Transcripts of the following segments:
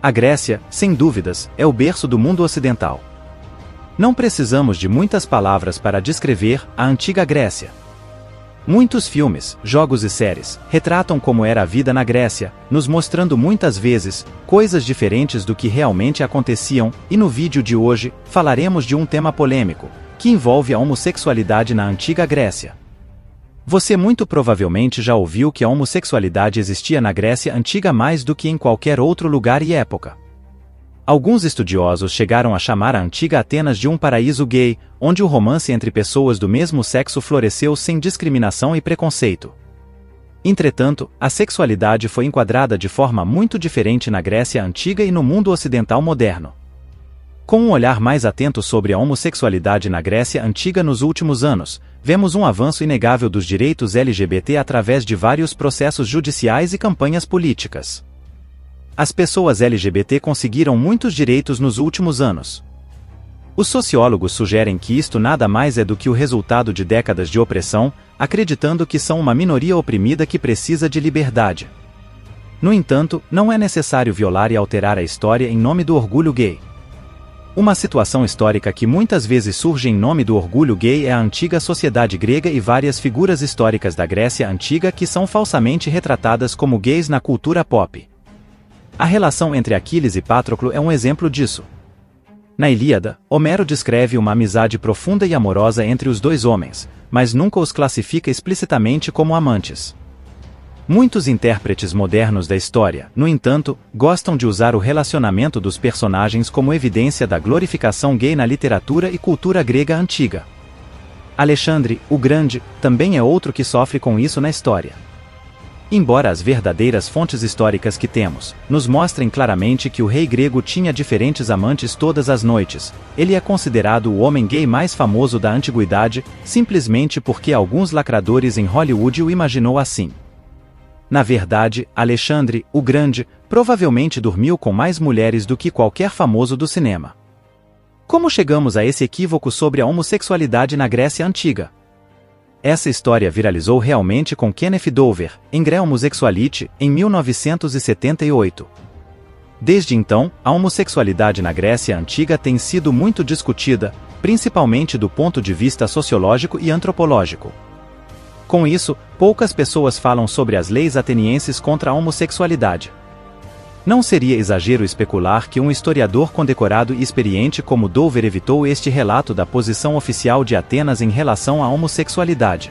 A Grécia, sem dúvidas, é o berço do mundo ocidental. Não precisamos de muitas palavras para descrever a antiga Grécia. Muitos filmes, jogos e séries retratam como era a vida na Grécia, nos mostrando muitas vezes coisas diferentes do que realmente aconteciam, e no vídeo de hoje falaremos de um tema polêmico, que envolve a homossexualidade na antiga Grécia. Você muito provavelmente já ouviu que a homossexualidade existia na Grécia antiga mais do que em qualquer outro lugar e época. Alguns estudiosos chegaram a chamar a antiga Atenas de um paraíso gay, onde o romance entre pessoas do mesmo sexo floresceu sem discriminação e preconceito. Entretanto, a sexualidade foi enquadrada de forma muito diferente na Grécia antiga e no mundo ocidental moderno. Com um olhar mais atento sobre a homossexualidade na Grécia antiga nos últimos anos, vemos um avanço inegável dos direitos LGBT através de vários processos judiciais e campanhas políticas. As pessoas LGBT conseguiram muitos direitos nos últimos anos. Os sociólogos sugerem que isto nada mais é do que o resultado de décadas de opressão, acreditando que são uma minoria oprimida que precisa de liberdade. No entanto, não é necessário violar e alterar a história em nome do orgulho gay. Uma situação histórica que muitas vezes surge em nome do orgulho gay é a antiga sociedade grega e várias figuras históricas da Grécia antiga que são falsamente retratadas como gays na cultura pop. A relação entre Aquiles e Patroclo é um exemplo disso. Na Ilíada, Homero descreve uma amizade profunda e amorosa entre os dois homens, mas nunca os classifica explicitamente como amantes. Muitos intérpretes modernos da história, no entanto, gostam de usar o relacionamento dos personagens como evidência da glorificação gay na literatura e cultura grega antiga. Alexandre, o Grande, também é outro que sofre com isso na história. Embora as verdadeiras fontes históricas que temos nos mostrem claramente que o rei grego tinha diferentes amantes todas as noites, ele é considerado o homem gay mais famoso da antiguidade, simplesmente porque alguns lacradores em Hollywood o imaginou assim. Na verdade, Alexandre, o Grande, provavelmente dormiu com mais mulheres do que qualquer famoso do cinema. Como chegamos a esse equívoco sobre a homossexualidade na Grécia Antiga? Essa história viralizou realmente com Kenneth Dover, em Grey Homosexuality, em 1978. Desde então, a homossexualidade na Grécia Antiga tem sido muito discutida, principalmente do ponto de vista sociológico e antropológico. Com isso, poucas pessoas falam sobre as leis atenienses contra a homossexualidade. Não seria exagero especular que um historiador condecorado e experiente como Dover evitou este relato da posição oficial de Atenas em relação à homossexualidade.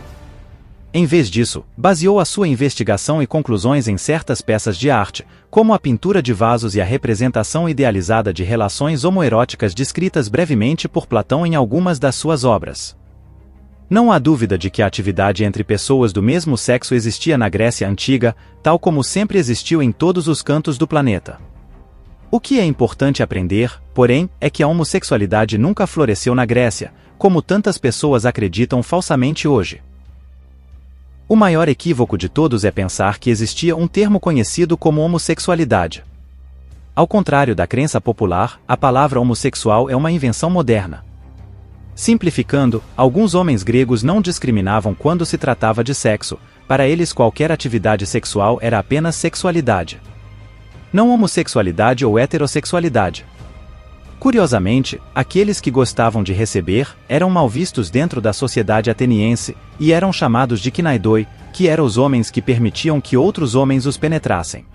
Em vez disso, baseou a sua investigação e conclusões em certas peças de arte, como a pintura de vasos e a representação idealizada de relações homoeróticas descritas brevemente por Platão em algumas das suas obras. Não há dúvida de que a atividade entre pessoas do mesmo sexo existia na Grécia Antiga, tal como sempre existiu em todos os cantos do planeta. O que é importante aprender, porém, é que a homossexualidade nunca floresceu na Grécia, como tantas pessoas acreditam falsamente hoje. O maior equívoco de todos é pensar que existia um termo conhecido como homossexualidade. Ao contrário da crença popular, a palavra homossexual é uma invenção moderna. Simplificando, alguns homens gregos não discriminavam quando se tratava de sexo, para eles qualquer atividade sexual era apenas sexualidade. Não homossexualidade ou heterossexualidade. Curiosamente, aqueles que gostavam de receber eram mal vistos dentro da sociedade ateniense, e eram chamados de kinaidoi, que eram os homens que permitiam que outros homens os penetrassem.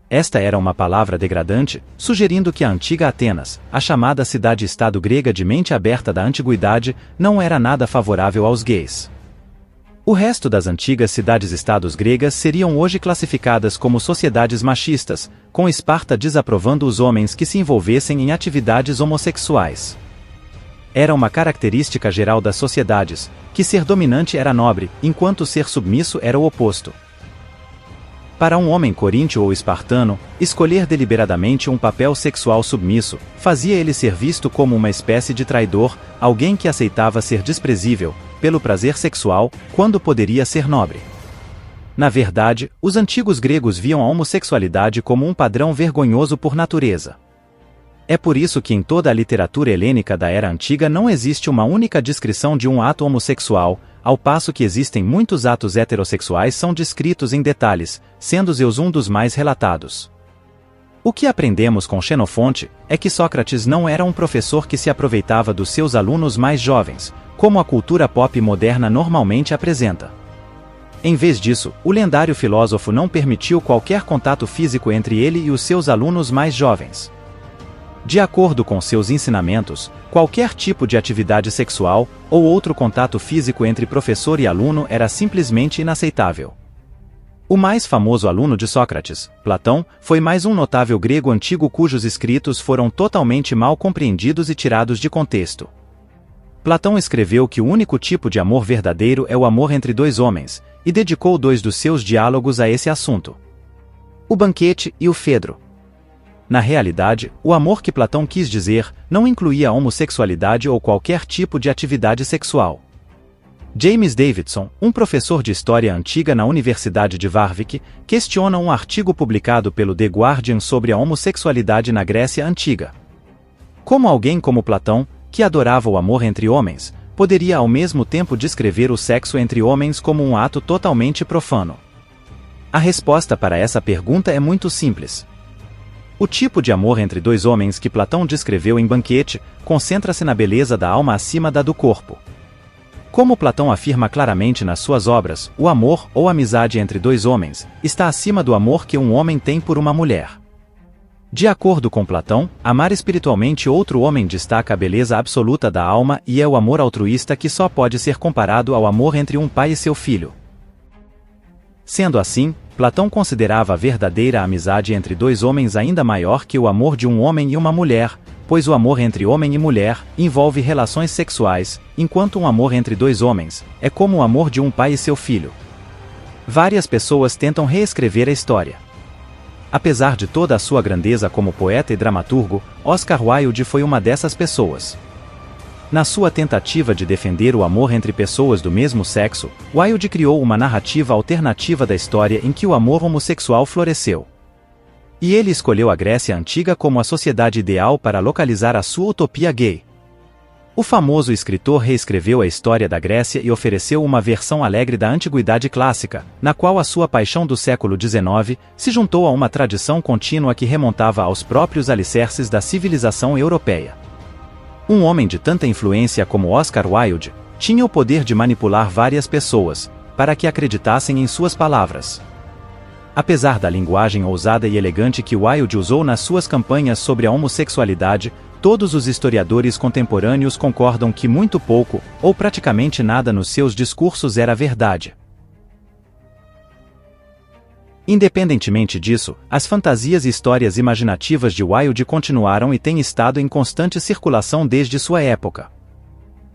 Esta era uma palavra degradante, sugerindo que a antiga Atenas, a chamada cidade-estado grega de mente aberta da antiguidade, não era nada favorável aos gays. O resto das antigas cidades-estados gregas seriam hoje classificadas como sociedades machistas, com Esparta desaprovando os homens que se envolvessem em atividades homossexuais. Era uma característica geral das sociedades, que ser dominante era nobre, enquanto ser submisso era o oposto. Para um homem coríntio ou espartano, escolher deliberadamente um papel sexual submisso fazia ele ser visto como uma espécie de traidor, alguém que aceitava ser desprezível, pelo prazer sexual, quando poderia ser nobre. Na verdade, os antigos gregos viam a homossexualidade como um padrão vergonhoso por natureza. É por isso que em toda a literatura helênica da Era Antiga não existe uma única descrição de um ato homossexual, ao passo que existem muitos atos heterossexuais são descritos em detalhes, sendo Zeus um dos mais relatados. O que aprendemos com Xenofonte é que Sócrates não era um professor que se aproveitava dos seus alunos mais jovens, como a cultura pop moderna normalmente apresenta. Em vez disso, o lendário filósofo não permitiu qualquer contato físico entre ele e os seus alunos mais jovens. De acordo com seus ensinamentos, qualquer tipo de atividade sexual ou outro contato físico entre professor e aluno era simplesmente inaceitável. O mais famoso aluno de Sócrates, Platão, foi mais um notável grego antigo cujos escritos foram totalmente mal compreendidos e tirados de contexto. Platão escreveu que o único tipo de amor verdadeiro é o amor entre dois homens, e dedicou 2 dos seus diálogos a esse assunto: o banquete e o Fedro. Na realidade, o amor que Platão quis dizer não incluía a homossexualidade ou qualquer tipo de atividade sexual. James Davidson, um professor de História Antiga na Universidade de Warwick, questiona um artigo publicado pelo The Guardian sobre a homossexualidade na Grécia Antiga. Como alguém como Platão, que adorava o amor entre homens, poderia ao mesmo tempo descrever o sexo entre homens como um ato totalmente profano? A resposta para essa pergunta é muito simples. O tipo de amor entre dois homens que Platão descreveu em Banquete concentra-se na beleza da alma acima da do corpo. Como Platão afirma claramente nas suas obras, o amor ou amizade entre dois homens está acima do amor que um homem tem por uma mulher. De acordo com Platão, amar espiritualmente outro homem destaca a beleza absoluta da alma e é o amor altruísta que só pode ser comparado ao amor entre um pai e seu filho. Sendo assim, Platão considerava a verdadeira amizade entre dois homens ainda maior que o amor de um homem e uma mulher, pois o amor entre homem e mulher envolve relações sexuais, enquanto um amor entre dois homens é como o amor de um pai e seu filho. Várias pessoas tentam reescrever a história. Apesar de toda a sua grandeza como poeta e dramaturgo, Oscar Wilde foi uma dessas pessoas. Na sua tentativa de defender o amor entre pessoas do mesmo sexo, Wilde criou uma narrativa alternativa da história em que o amor homossexual floresceu. E ele escolheu a Grécia Antiga como a sociedade ideal para localizar a sua utopia gay. O famoso escritor reescreveu a história da Grécia e ofereceu uma versão alegre da antiguidade clássica, na qual a sua paixão do século XIX se juntou a uma tradição contínua que remontava aos próprios alicerces da civilização europeia. Um homem de tanta influência como Oscar Wilde tinha o poder de manipular várias pessoas, para que acreditassem em suas palavras. Apesar da linguagem ousada e elegante que Wilde usou nas suas campanhas sobre a homossexualidade, todos os historiadores contemporâneos concordam que muito pouco, ou praticamente nada nos seus discursos era verdade. Independentemente disso, as fantasias e histórias imaginativas de Wilde continuaram e têm estado em constante circulação desde sua época.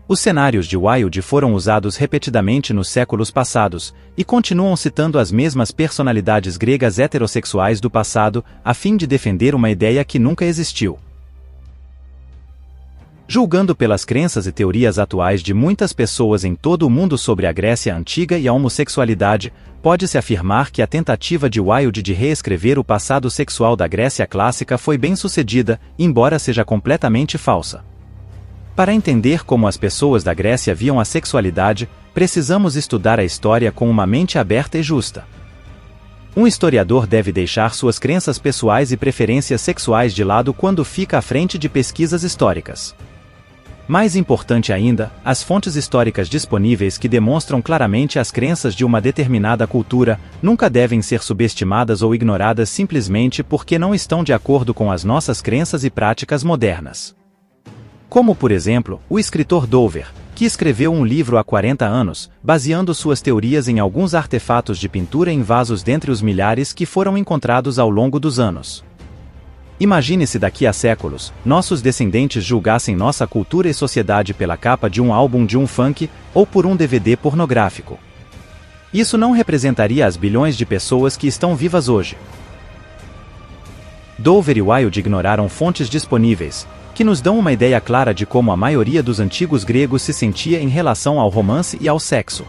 Os cenários de Wilde foram usados repetidamente nos séculos passados, e continuam citando as mesmas personalidades gregas heterossexuais do passado, a fim de defender uma ideia que nunca existiu. Julgando pelas crenças e teorias atuais de muitas pessoas em todo o mundo sobre a Grécia Antiga e a homossexualidade, pode-se afirmar que a tentativa de Wilde de reescrever o passado sexual da Grécia clássica foi bem-sucedida, embora seja completamente falsa. Para entender como as pessoas da Grécia viam a sexualidade, precisamos estudar a história com uma mente aberta e justa. Um historiador deve deixar suas crenças pessoais e preferências sexuais de lado quando fica à frente de pesquisas históricas. Mais importante ainda, as fontes históricas disponíveis que demonstram claramente as crenças de uma determinada cultura nunca devem ser subestimadas ou ignoradas simplesmente porque não estão de acordo com as nossas crenças e práticas modernas. Como, por exemplo, o escritor Dover, que escreveu um livro há 40 anos, baseando suas teorias em alguns artefatos de pintura em vasos dentre os milhares que foram encontrados ao longo dos anos. Imagine se daqui a séculos, nossos descendentes julgassem nossa cultura e sociedade pela capa de um álbum de um funk, ou por um DVD pornográfico. Isso não representaria as bilhões de pessoas que estão vivas hoje. Dover e Wilde ignoraram fontes disponíveis, que nos dão uma ideia clara de como a maioria dos antigos gregos se sentia em relação ao romance e ao sexo.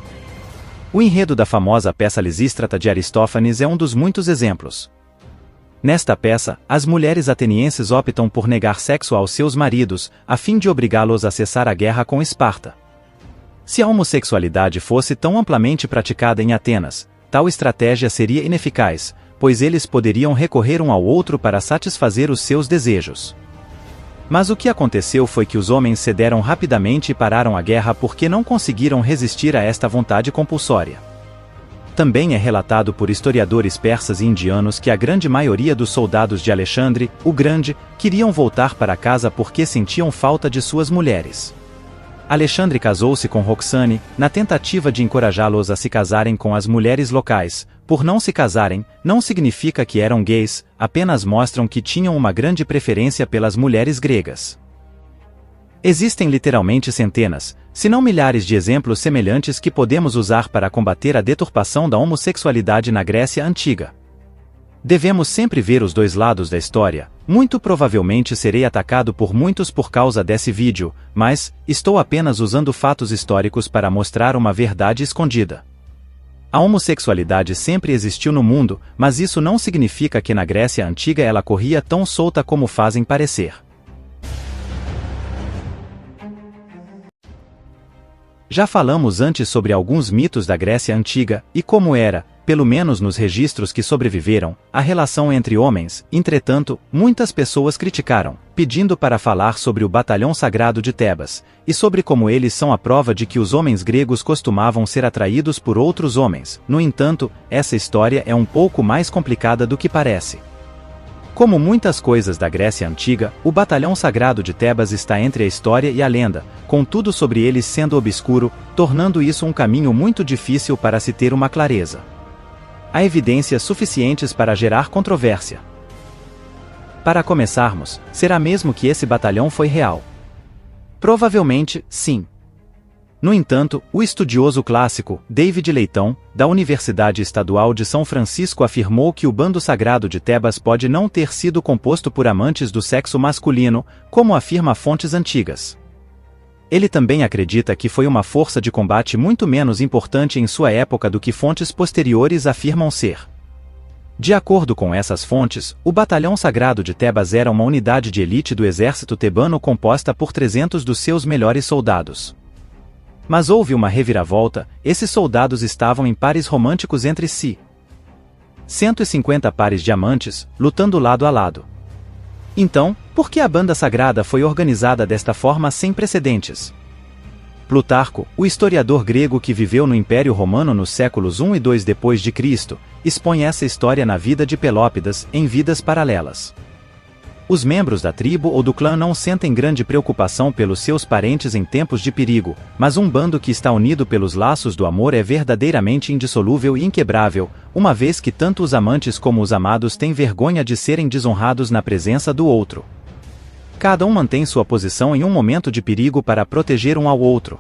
O enredo da famosa peça Lisístrata de Aristófanes é um dos muitos exemplos. Nesta peça, as mulheres atenienses optam por negar sexo aos seus maridos, a fim de obrigá-los a cessar a guerra com Esparta. Se a homossexualidade fosse tão amplamente praticada em Atenas, tal estratégia seria ineficaz, pois eles poderiam recorrer um ao outro para satisfazer os seus desejos. Mas o que aconteceu foi que os homens cederam rapidamente e pararam a guerra porque não conseguiram resistir a esta vontade compulsória. Também é relatado por historiadores persas e indianos que a grande maioria dos soldados de Alexandre, o Grande, queriam voltar para casa porque sentiam falta de suas mulheres. Alexandre casou-se com Roxane, na tentativa de encorajá-los a se casarem com as mulheres locais. Por não se casarem, não significa que eram gays, apenas mostram que tinham uma grande preferência pelas mulheres gregas. Existem literalmente centenas, se não milhares de exemplos semelhantes que podemos usar para combater a deturpação da homossexualidade na Grécia Antiga. Devemos sempre ver os dois lados da história. Muito provavelmente serei atacado por muitos por causa desse vídeo, mas estou apenas usando fatos históricos para mostrar uma verdade escondida. A homossexualidade sempre existiu no mundo, mas isso não significa que na Grécia Antiga ela corria tão solta como fazem parecer. Já falamos antes sobre alguns mitos da Grécia Antiga e como era, pelo menos nos registros que sobreviveram, a relação entre homens. Entretanto, muitas pessoas criticaram, pedindo para falar sobre o batalhão sagrado de Tebas, e sobre como eles são a prova de que os homens gregos costumavam ser atraídos por outros homens. No entanto, essa história é um pouco mais complicada do que parece. Como muitas coisas da Grécia Antiga, o batalhão sagrado de Tebas está entre a história e a lenda, com tudo sobre eles sendo obscuro, tornando isso um caminho muito difícil para se ter uma clareza. Há evidências suficientes para gerar controvérsia. Para começarmos, será mesmo que esse batalhão foi real? Provavelmente, sim. No entanto, o estudioso clássico, David Leitão, da Universidade Estadual de São Francisco afirmou que o bando sagrado de Tebas pode não ter sido composto por amantes do sexo masculino, como afirma fontes antigas. Ele também acredita que foi uma força de combate muito menos importante em sua época do que fontes posteriores afirmam ser. De acordo com essas fontes, o batalhão sagrado de Tebas era uma unidade de elite do exército tebano composta por 300 dos seus melhores soldados. Mas houve uma reviravolta, esses soldados estavam em pares românticos entre si. 150 pares de amantes, lutando lado a lado. Então, por que a banda sagrada foi organizada desta forma sem precedentes? Plutarco, o historiador grego que viveu no Império Romano nos séculos I e II depois de Cristo, expõe essa história na vida de Pelópidas, em vidas paralelas. Os membros da tribo ou do clã não sentem grande preocupação pelos seus parentes em tempos de perigo, mas um bando que está unido pelos laços do amor é verdadeiramente indissolúvel e inquebrável, uma vez que tanto os amantes como os amados têm vergonha de serem desonrados na presença do outro. Cada um mantém sua posição em um momento de perigo para proteger um ao outro.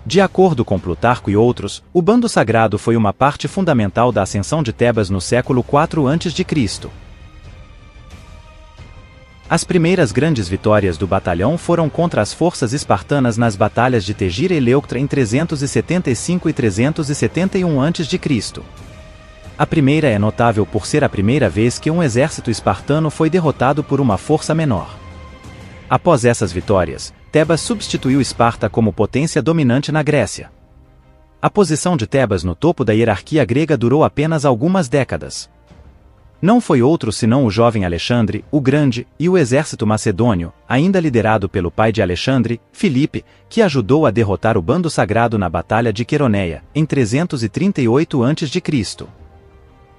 De acordo com Plutarco e outros, o bando sagrado foi uma parte fundamental da ascensão de Tebas no século IV a.C. As primeiras grandes vitórias do batalhão foram contra as forças espartanas nas batalhas de Tegira e Leuctra em 375 e 371 a.C. A primeira é notável por ser a primeira vez que um exército espartano foi derrotado por uma força menor. Após essas vitórias, Tebas substituiu Esparta como potência dominante na Grécia. A posição de Tebas no topo da hierarquia grega durou apenas algumas décadas. Não foi outro senão o jovem Alexandre, o Grande, e o exército macedônio, ainda liderado pelo pai de Alexandre, Filipe, que ajudou a derrotar o bando sagrado na Batalha de Queroneia, em 338 a.C.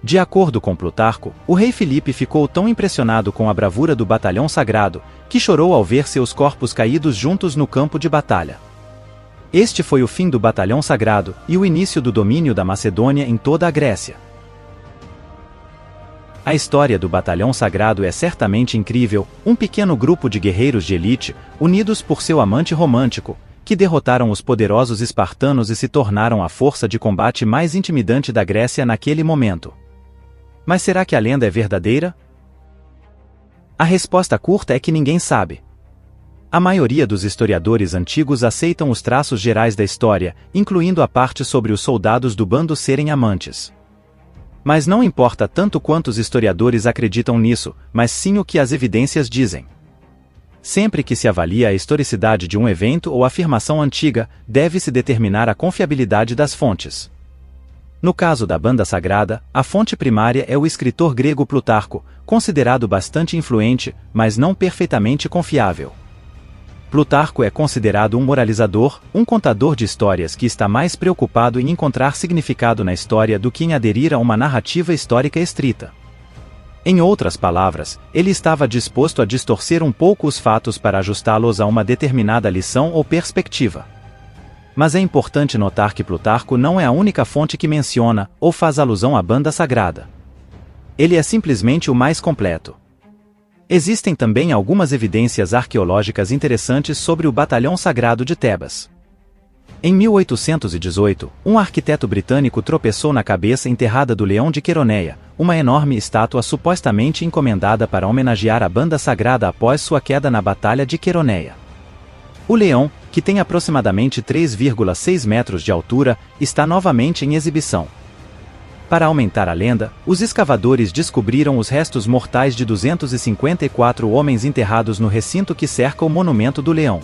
De acordo com Plutarco, o rei Filipe ficou tão impressionado com a bravura do batalhão sagrado, que chorou ao ver seus corpos caídos juntos no campo de batalha. Este foi o fim do batalhão sagrado, e o início do domínio da Macedônia em toda a Grécia. A história do batalhão sagrado é certamente incrível, um pequeno grupo de guerreiros de elite, unidos por seu amante romântico, que derrotaram os poderosos espartanos e se tornaram a força de combate mais intimidante da Grécia naquele momento. Mas será que a lenda é verdadeira? A resposta curta é que ninguém sabe. A maioria dos historiadores antigos aceitam os traços gerais da história, incluindo a parte sobre os soldados do bando serem amantes. Mas não importa tanto quantos historiadores acreditam nisso, mas sim o que as evidências dizem. Sempre que se avalia a historicidade de um evento ou afirmação antiga, deve-se determinar a confiabilidade das fontes. No caso da banda sagrada, a fonte primária é o escritor grego Plutarco, considerado bastante influente, mas não perfeitamente confiável. Plutarco é considerado um moralizador, um contador de histórias que está mais preocupado em encontrar significado na história do que em aderir a uma narrativa histórica estrita. Em outras palavras, ele estava disposto a distorcer um pouco os fatos para ajustá-los a uma determinada lição ou perspectiva. Mas é importante notar que Plutarco não é a única fonte que menciona ou faz alusão à banda sagrada. Ele é simplesmente o mais completo. Existem também algumas evidências arqueológicas interessantes sobre o batalhão sagrado de Tebas. Em 1818, um arquiteto britânico tropeçou na cabeça enterrada do leão de Queroneia, uma enorme estátua supostamente encomendada para homenagear a banda sagrada após sua queda na Batalha de Queroneia. O leão, que tem aproximadamente 3,6 metros de altura, está novamente em exibição. Para aumentar a lenda, os escavadores descobriram os restos mortais de 254 homens enterrados no recinto que cerca o monumento do leão.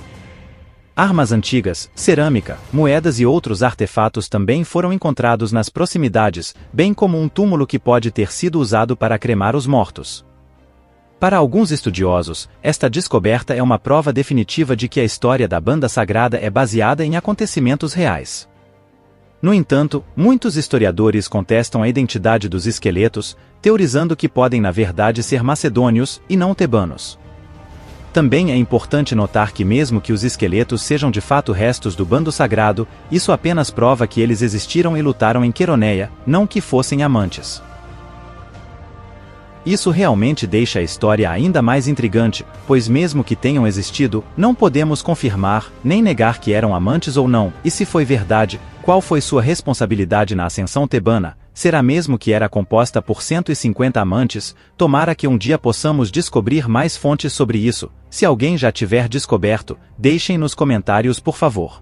Armas antigas, cerâmica, moedas e outros artefatos também foram encontrados nas proximidades, bem como um túmulo que pode ter sido usado para cremar os mortos. Para alguns estudiosos, esta descoberta é uma prova definitiva de que a história da banda sagrada é baseada em acontecimentos reais. No entanto, muitos historiadores contestam a identidade dos esqueletos, teorizando que podem na verdade ser macedônios e não tebanos. Também é importante notar que mesmo que os esqueletos sejam de fato restos do bando sagrado, isso apenas prova que eles existiram e lutaram em Queroneia, não que fossem amantes. Isso realmente deixa a história ainda mais intrigante, pois mesmo que tenham existido, não podemos confirmar, nem negar que eram amantes ou não, e se foi verdade, qual foi sua responsabilidade na ascensão tebana? Será mesmo que era composta por 150 amantes? Tomara que um dia possamos descobrir mais fontes sobre isso. Se alguém já tiver descoberto, deixem nos comentários por favor.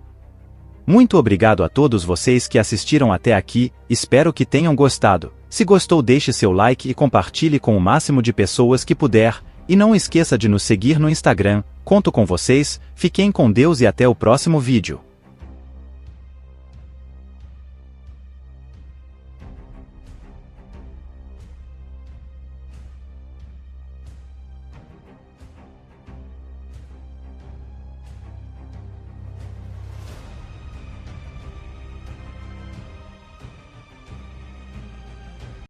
Muito obrigado a todos vocês que assistiram até aqui, espero que tenham gostado. Se gostou, deixe seu like e compartilhe com o máximo de pessoas que puder, e não esqueça de nos seguir no Instagram. Conto com vocês, fiquem com Deus e até o próximo vídeo.